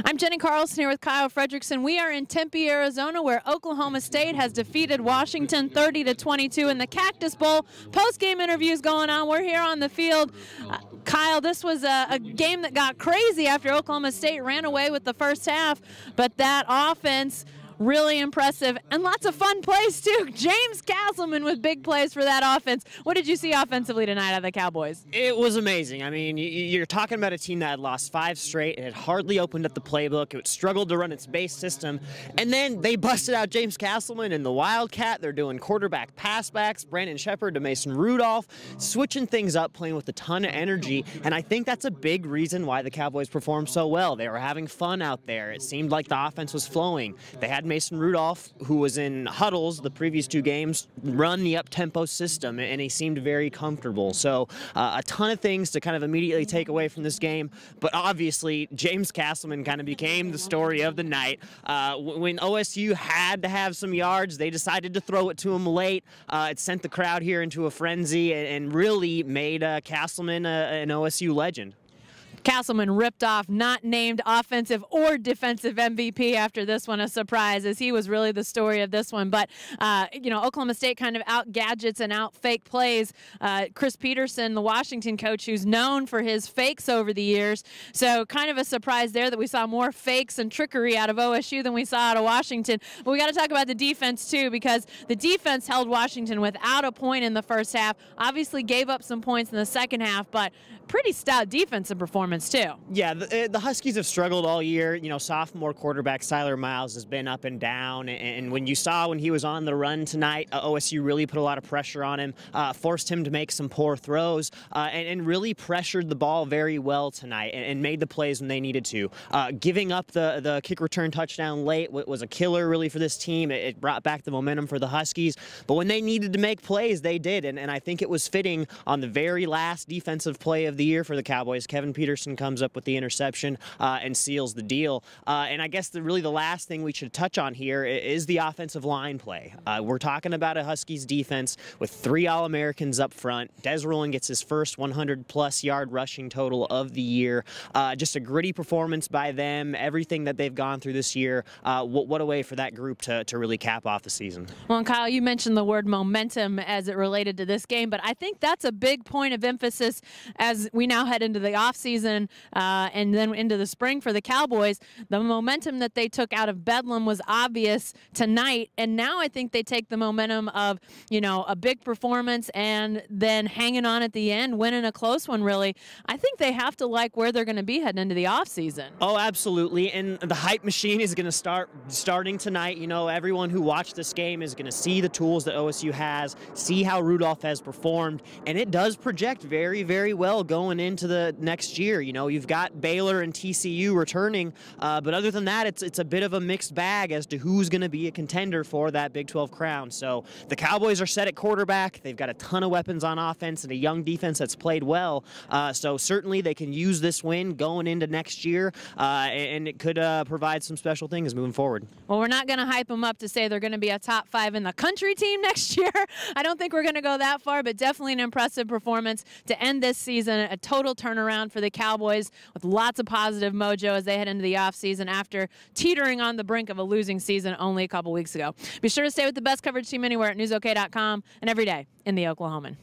I'm Jenny Carlson here with Kyle Fredrickson. We are in Tempe, Arizona, where Oklahoma State has defeated Washington 30-22 in the Cactus Bowl. Post-game interviews going on. We're here on the field. Kyle, this was a game that got crazy after Oklahoma State ran away with the first half, but that offense really impressive, and lots of fun plays, too. James Castleman with big plays for that offense. What did you see offensively tonight out of the Cowboys? It was amazing. I mean, you're talking about a team that had lost 5 straight. It had hardly opened up the playbook. It struggled to run its base system. And then they busted out James Castleman and the Wildcat. They're doing quarterback passbacks, Brandon Shepard to Mason Rudolph, switching things up, playing with a ton of energy. And I think that's a big reason why the Cowboys performed so well. They were having fun out there. It seemed like the offense was flowing. They had Mason Rudolph, who was in huddles the previous 2 games, run the up-tempo system, and he seemed very comfortable. So a ton of things to kind of immediately take away from this game, but obviously James Castleman kind of became the story of the night. When OSU had to have some yards, they decided to throw it to him late. It sent the crowd here into a frenzy and really made Castleman an OSU legend. Castleman ripped off not named offensive or defensive MVP after this one, a surprise, as he was really the story of this one. But, Oklahoma State kind of out-gadgets and out-fake plays. Chris Peterson, the Washington coach, who's known for his fakes over the years. So kind of a surprise there that we saw more fakes and trickery out of OSU than we saw out of Washington. But we got to talk about the defense, too, because the defense held Washington without a point in the first half. Obviously gave up some points in the second half, but pretty stout defensive performance too. Yeah, the Huskies have struggled all year. You know, sophomore quarterback Siler Miles has been up and down, and when you saw when he was on the run tonight, OSU really put a lot of pressure on him, forced him to make some poor throws, and really pressured the ball very well tonight and made the plays when they needed to. Giving up the kick return touchdown late was a killer really for this team. It brought back the momentum for the Huskies, but when they needed to make plays, they did, and I think it was fitting on the very last defensive play of the year for the Cowboys. Kevin Peterson comes up with the interception and seals the deal. And I guess really the last thing we should touch on here is the offensive line play. We're talking about a Huskies defense with 3 All-Americans up front. Des Rowland gets his first 100-plus yard rushing total of the year. Just a gritty performance by them. Everything that they've gone through this year. What a way for that group to really cap off the season. Well, and Kyle, you mentioned the word momentum as it related to this game, but I think that's a big point of emphasis as we now head into the offseason and then into the spring for the Cowboys. The momentum that they took out of Bedlam was obvious tonight, and now I think they take the momentum of, a big performance and then hanging on at the end, winning a close one, really. I think they have to like where they're going to be heading into the offseason. Oh, absolutely, and the hype machine is going to starting tonight. Everyone who watched this game is going to see the tools that OSU has, see how Rudolph has performed, and it does project very, very well going into the next year. You've got Baylor and TCU returning, but other than that, it's a bit of a mixed bag as to who's going to be a contender for that Big 12 crown. So the Cowboys are set at quarterback. They've got a ton of weapons on offense and a young defense that's played well. So certainly they can use this win going into next year, and it could provide some special things moving forward. Well, we're not going to hype them up to say they're going to be a top 5 in the country team next year. I don't think we're going to go that far, but definitely an impressive performance to end this season. A total turnaround for the Cowboys with lots of positive mojo as they head into the offseason after teetering on the brink of a losing season only a couple weeks ago. Be sure to stay with the best coverage team anywhere at newsok.com and every day in the Oklahoman.